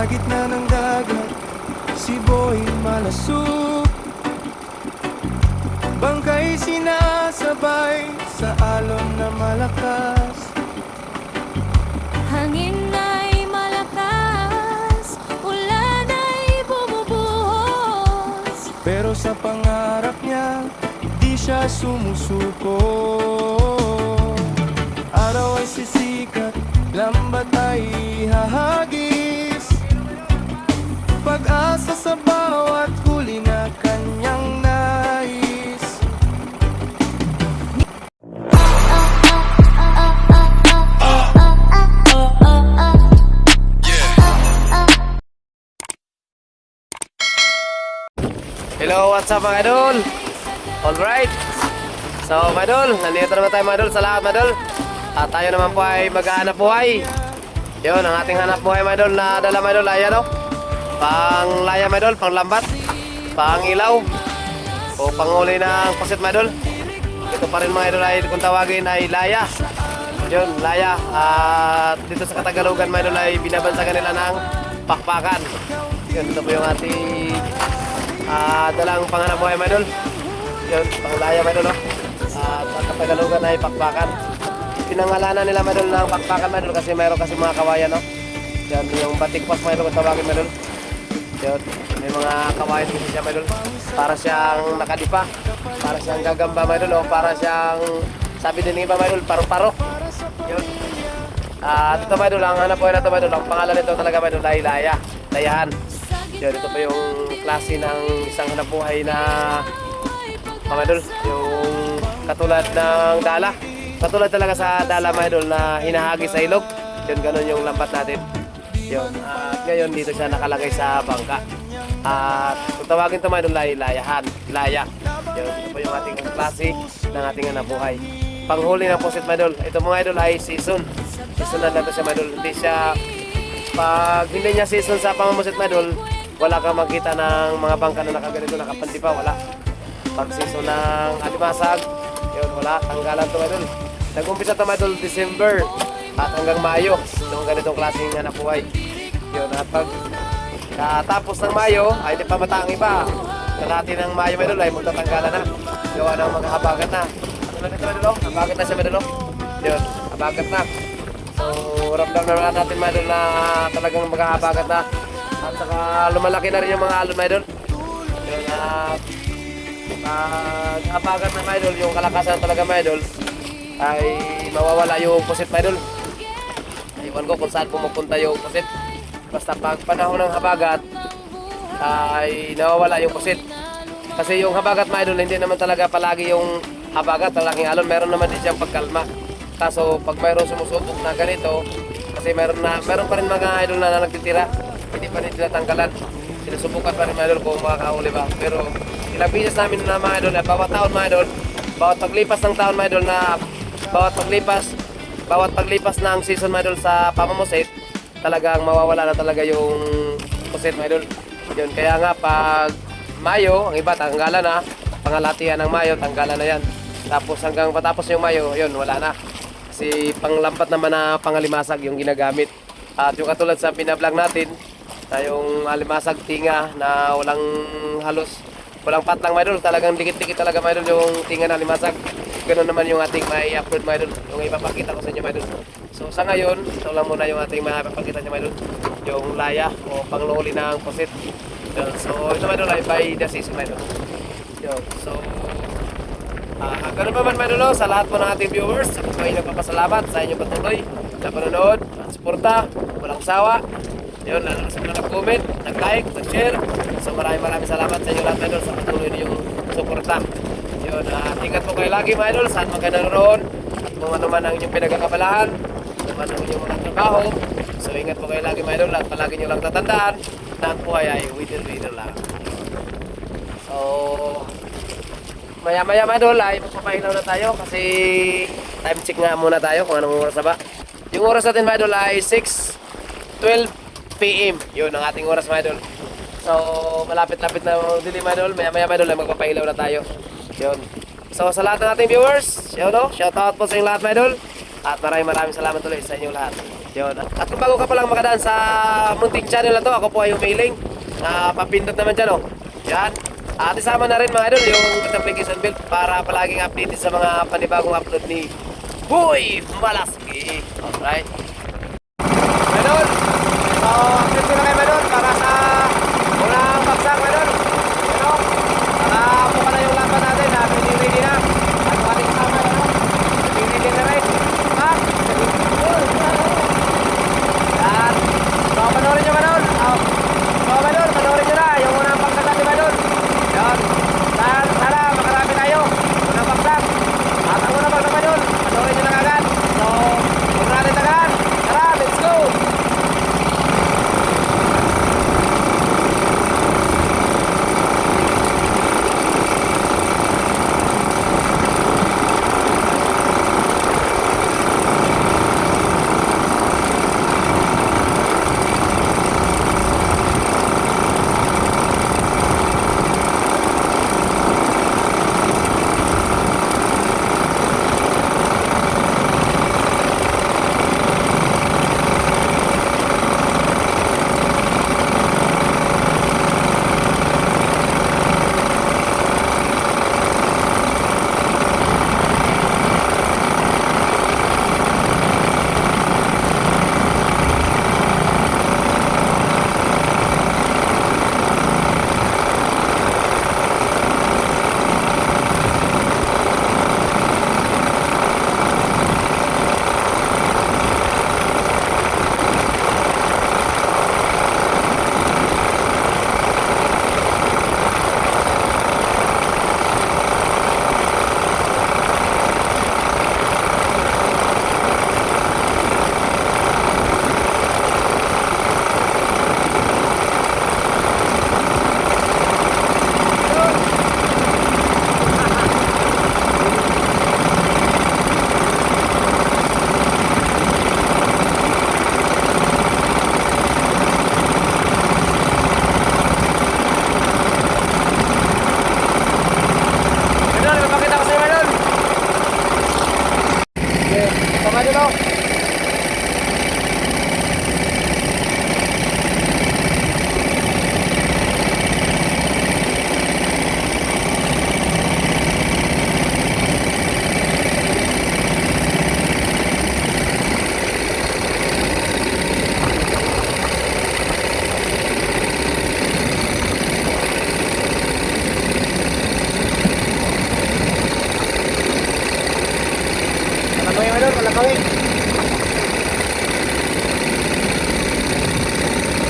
gitna ng dagat, si Boy malasuk. Bangkay sinasabay sa alon na malakas. Hangin ay malakas, ulan ay bumubuhos. Pero sa pangarap niya, di siya sumusuko. Araw ay sisikat, lambat ay hahagis. Pag-asa sa bawat huli na kanyang nais. Hello, what's up mga idol? Alright. So mga idol, nandito naman tayo mga idol sa lahat mga idol. At tayo naman po ay maghahanap buhay. Yun, ang ating hanap buhay mga idol na dala mga idol ay ano? Pang laya mga idol, pang lambat, pang ilaw, o panghuli ng pusit mga idol. Ito pa rin mga idol ay kung tawagin ay laya. Yun, laya. At dito sa Katagalugan mga idol ay binabansagan nila ng pakpakan. Yun, ito po yung ating dalang panganap buhay mga idol. Yun, panglaya mga idol, no? At sa Katagalugan ay pakpakan. Pinangalanan nila mga idol ng pakpakan mga idol kasi mayroon kasi mga kawayan, no? Yan, yung batikpas mga idol kung tawagin mga idol. Yun, may mga kawayan kasi siya mga idol. Para siyang nakadipa, para siyang gagamba mga idol, o para siyang, sabi din ng iba mga idol, paro-paro. Yun. At ito mga idol, ang hanap buhay na ito mga idol, ang pangalan nito talaga mga idol ay laya, layahan. Yun, ito po yung klase ng isang hanap buhay na mga idol, yung katulad ng dala. Katulad talaga sa dala mga idol na hinahagi sa ilog. Yun, ganun yung lambat natin. Yun, at ngayon dito siya nakalagay sa bangka. At kung tawagin ito mga idol ay layahan, laya. Yun, ito po yung ating klase ng ating hanap buhay. Panghuli ng pusit mga idol. Ito mga idol ay season. Season na lang ito siya mga idol. Hindi siya, pag hindi niya season sa pamamusit mga idol, wala kang makita ng mga bangka na nakaganito, nakapantipa, wala. Pag season ng alimasag, yun, wala, tanggalan ito mga idol. Nag-umpisa ito mga idol December at hanggang Mayo, itong ganitong klaseng hanap buhay. Yun, at pag tapos ng Mayo, ay hindi pa mata ang iba. Kalahati ng Mayo mga idol ay magtatanggalan na. Gawa ng mga habagat na. Ano nito mga idol? Habagat na siya mga idol. Yun, habagat na. So, ramdam na natin mga idol na talagang maghahabagat na. At saka lumalaki na rin yung mga alon mga idol. Yun, habagat na mga idol, yung kalakasan talaga mga idol, ay mawawala yung pusit mga idol. Iwan ko kung saan pumupunta yung pusit. Basta pag panahon ng habagat ay nawawala yung pusit. Kasi yung habagat mga idol, hindi naman talaga palagi yung habagat, talaking alon. Meron naman din siyang pagkalma. Kaso pag mayroon sumusubok na ganito, kasi meron pa rin mga idol na nagtitira, hindi pa rin tinatanggalan. Sinusubukan pa rin mga idol kung makakahuli ba. Pero ilang bisis namin na mga idol, bawat taon mga idol, bawat paglipas ng taon mga idol na bawat paglipas ng season mga idol sa pamamusit, talagang mawawala na talaga yung pusit mga idol. Yun, kaya nga pag Mayo, ang iba tanggalan na, pangalatian ng Mayo, tanggalan na yan. Tapos hanggang patapos yung Mayo, yun, wala na. Kasi panglampat naman na pangalimasag yung ginagamit. At yung katulad sa pinablog natin, na yung alimasag tinga na walang patlang mga idol, talagang dikit-dikit talaga mga idol yung tinga na alimasag. Ganun naman yung ating may upload mga idol, yung ipapakita ko sa inyo mga idol. So sa ngayon, ito lang muna yung ating mapapakita nyo mga idol, yung laya o pangluli ng pusit. So ito mga idol ay by the season mga idol. So ganun pa man mga idol, sa lahat po ng ating viewers, ako ay nagpapasalamat sa inyong patuloy na panonood, suporta, walang sawa. Yun, lalo sa mga nag-comment, nag-like, nag-share. So maraming salamat sa inyo lahat mga idol sa patuloy niyong suporta. Yun, ingat po kayo lagi mga idol, saan man kayo naroon, at kung ano man ang inyong pinagkakabalahan, kung ano ang inyong mga trabaho. So ingat po kayo lagi mga idol, at palagi nyo lang tatandaan na ang buhay ay wither lang. So maya mga idol ay magpapahilaw na tayo kasi time check nga muna tayo kung anong oras na ba. Yung oras natin mga idol ay 6:12 PM. Yun ang ating oras mga idol. So malapit-lapit na dilim mga idol. Maya mga idol ay magpapahilaw na tayo. Yun. So sa lahat ng ating viewers, shout out po sa inyong lahat mga idol. At maraming salamat ulit sa inyo lahat. Yun. At kung bago ka palang makadaan sa munting channel na to, ako po ay umiling na papindot naman dyan, oh. Yan. At isama na rin mga idol yung notification bell para palaging updated sa mga panibagong upload ni Boy Malaski. Alright. Idol. So, update ko na kayo idol para sa unang bagsak idol. Ano? Nakabuka na yung laban natin na ready na. At ating kasama ano? Ready na rin. Ha? Yan. So, panoorin nyo idol. So, idol, panoorin nyo na yung unang bagsak natin idol. Yan. Sana makarami tayo. Unang bagsak. At ang unang bagsak idol, panoorin nyo na kagad. So, huwag natin tagaan. Tara, let's go!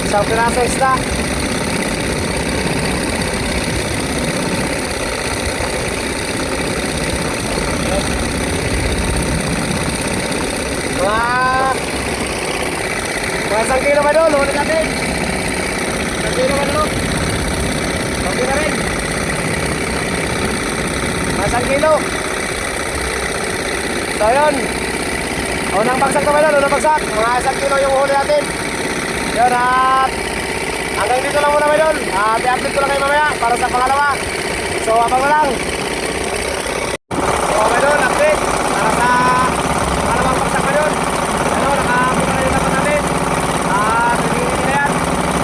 Isang piraso isda. Mga isang kilo ba doon? Huli natin. Isang kilo ba doon? Okay na rin. Mga isang kilo. So yun. Unang bagsak na ba doon? Unang bagsak. Mga isang kilo yung huli natin. Yun at hanggang dito lang muna doon. At i-update ko lang kayo mamaya para sa pangalawa. So abang mo lang. So doon, update para sa pangalawang bagsak pa doon. Ano, nakapunta na yung laban natin. At nagiging na yan.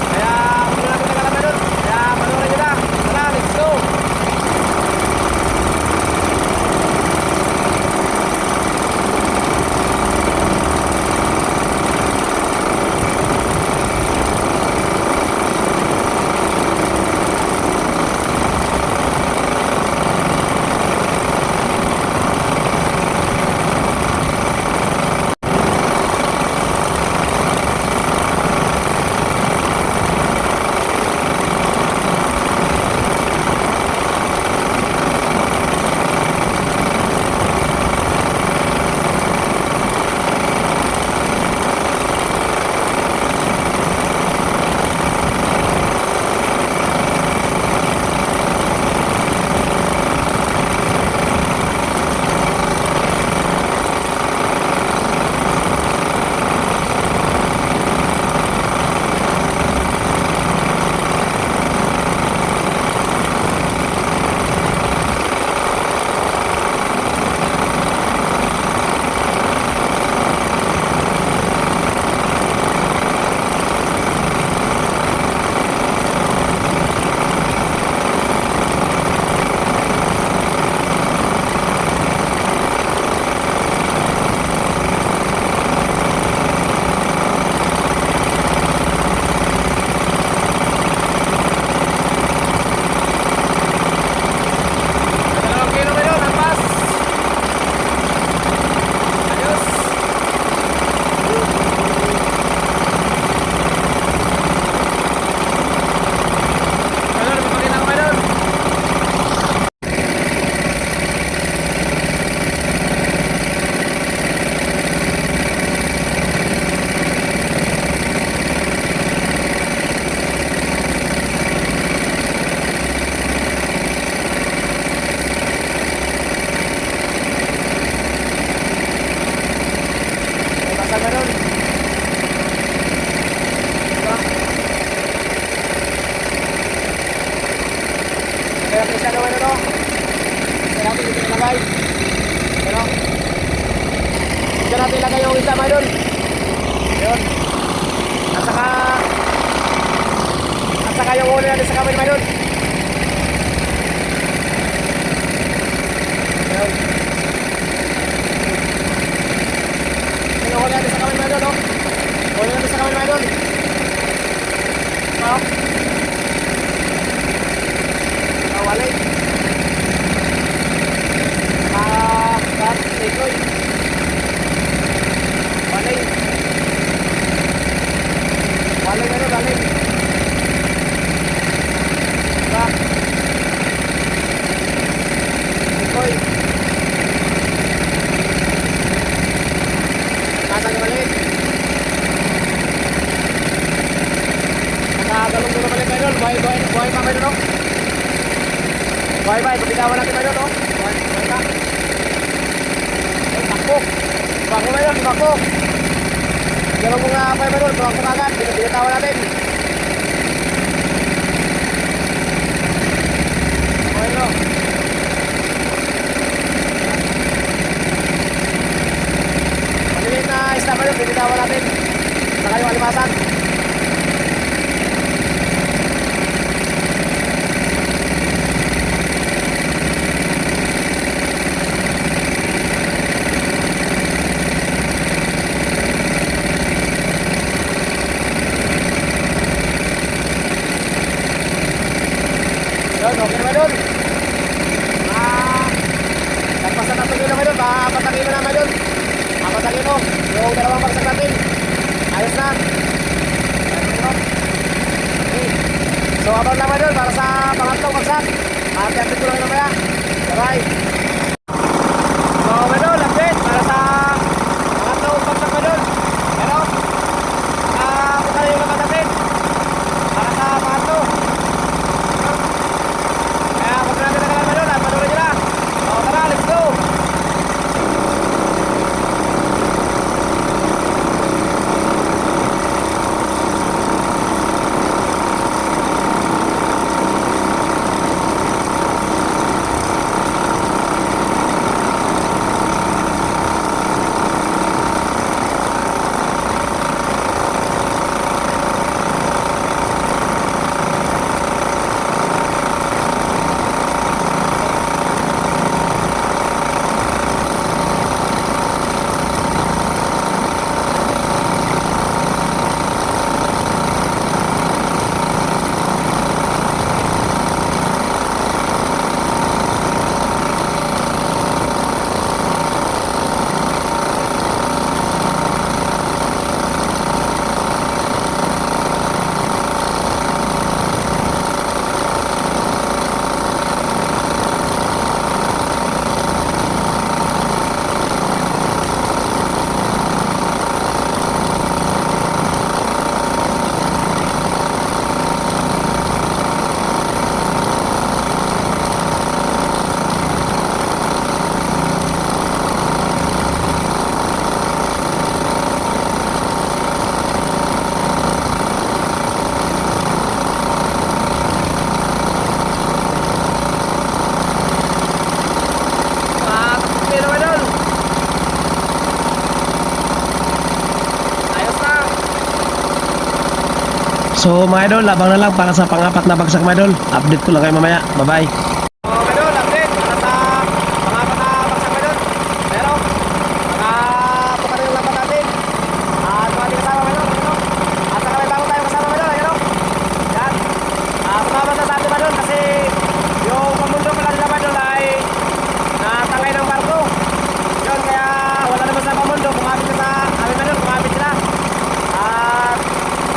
Kaya huwag na natin nagalaman doon. Kaya panoorin nyo na. Tara, let's go. isda mga idol. Yun. At saka yung huli natin sa kamay mga idol. Yun. Yung huli natin sa kamay mga idol, oh. Huli natin sa kamay mga idol. Oh. Walay. Ikoy. Walay. Walay ano, walay. Bak. Ikoy. Kasang balik. Nakagalong doon na balik kayo doon. Buhay pa kayo doon. Buhay, kapitawan natin kayo doon. Buhay pa. Bakok. Bakok na yun, bakok. Gano'n mo nga pa yun, bakok na agad. Binatawan natin. Okay no. Pagiliit na isda pa yun, binatawan natin. Saka yung alimasan. Yun, okay naman doon. Nagpasan na ito naman doon. Papatagin mo naman doon. Papatagin mo. Yung dalawang bagsak natin. Ayos na. Okay. So, abang naman doon para sa pangatlong bagsak. Hati-hati ko lang namaya. Bye-bye. So, doon, update para sa pangatlong bagsak na doon. Pero, buka yung naman natin. Para sa pangatlong. Let's go! So mga idol, labang na lang para sa pang-apat na bagsak mga idol. Update ko lang kayo mamaya. Bye-bye. Mga idol, update para sa pang-apat na bagsak mga idol. Pero, buka na yung lambat natin. Ito natin kasama mga idol. At saka may bago tayo kasama mga idol. Yan. Sumama sa atin mga idol kasi yung pamundo pala nila mga idol ay natangay ng barko. Yun, kaya wala naman sa pamundo. Kumapit na sa amin mga idol. Kumapit sila.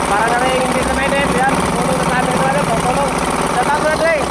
Para na rin hindi na mainit. Yan, tulong na sa amin mga idol. Tulong. Shout out mga idol.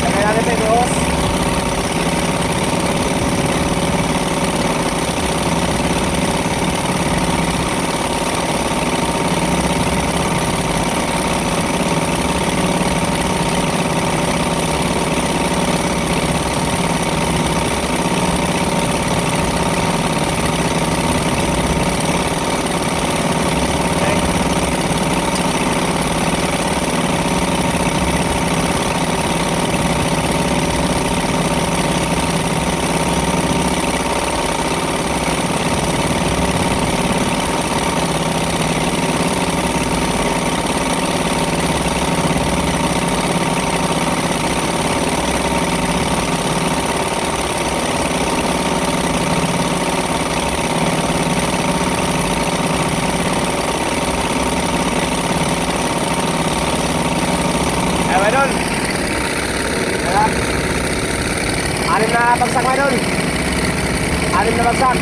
Kailangan natin yung Idol. Ayan. 6 na bagsak mga idol. 6 na bagsak.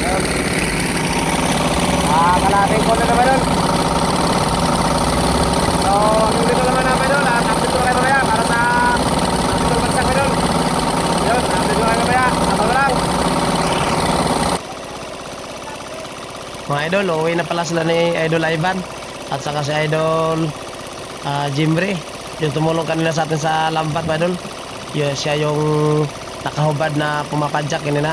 Ayan. Kalating ko na naman idol. So, hanggang dito naman naman idol. Update ko kayo mamaya para sa update bagsak idol. Yun, update ko kayo mamaya. Tama lang. Mga idol, uwi na pala sila ni Idol Ivan at saka si Idol Jimbre, yung tumulong kanina sa atin sa lambat mga idol. Siya yung nakahubad na pumapadyak kanina.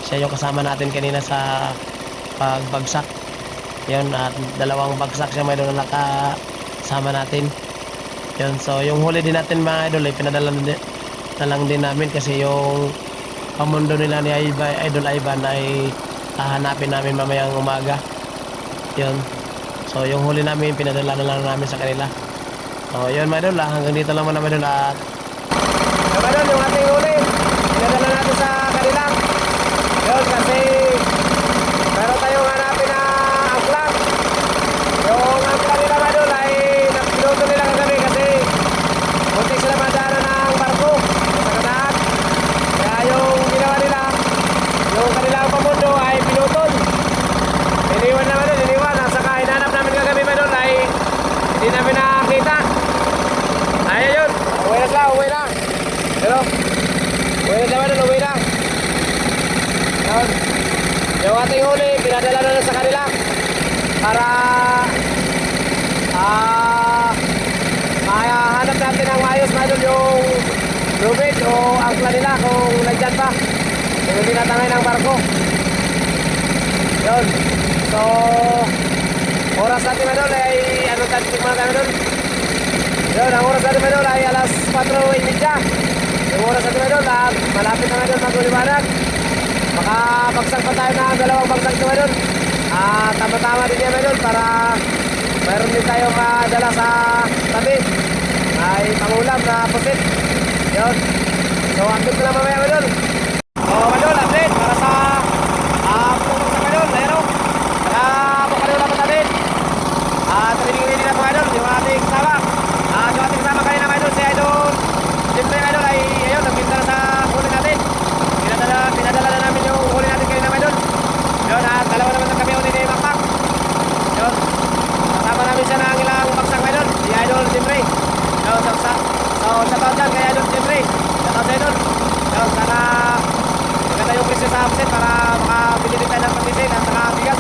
Siya yung kasama natin kanina sa pagbagsak. Yun, at 2 bagsak siya mga idol na nakasama natin. Yun, so yung huli din natin mga idol ay pinadala na lang din namin kasi yung pamundo nila ni Idol Ivan ay hahanapin namin mamayang umaga. Yun, so yung huli namin pinadala na lang namin sa kanila. So yun mga idol, hanggang dito lang muna mga idol. At mga idol, yung ating huli pinadala natin sa kanila. Yun, kasi meron tayong hanapin na angklang. Yung angklang nila mga idol ay pinuto nila kagabi kasi munti sila madaanan ng barko sa kanaan. Kaya yung ginawa nila, yung kanilang pamundo ay pinutol. Iniwan naman din, iniwan. At saka hinanap namin kagabi mga idol ay hindi namin nakakita. Ayan yun, uwi na sila, uwi na. Pero, uwi na naman nun, uwi na. Yun. Yung ating huli, pinadala na sa kanila para mahanap natin ang maayos na doon yung lubid o angkla nila kung nandyan pa. Kung hindi natangay ng barko. Yun. So, oras natin na doon ay ano natin mga kami doon. Yun, ang oras natin na doon ay alas 4:30. Yung oras natin na doon, malapit na nga doon mag-uliwanag. Makabagsak pa tayo ng 2 bagsak na doon. Tama-tama din yan doon para mayroon din tayo madala sa tabi. Ay pangulam na pusit. Yun. So, update ko lang mamaya doon. So, doon, update para sa pumunta doon, layro. Bukalo naman natin. Tumingin na mga idol, yung ating kasama. Yung ating kasama kanina mga idol, si Idol Jimbre mga idol ay ayun, nagpinta na sa huli natin. Pinadala na namin yung huli natin kanina mga idol. Yun, dalawa naman na kami huli ni Makmak. Yun, kasama namin siya ng ilang bagsak mga idol, si Idol Jimbre. Yun, so shoutout dyan kay Idol Jimbre. Shoutout sa idol. Yun, sana maganda yung presyo sa upset para makabili din tayo ng patisin at saka bigas.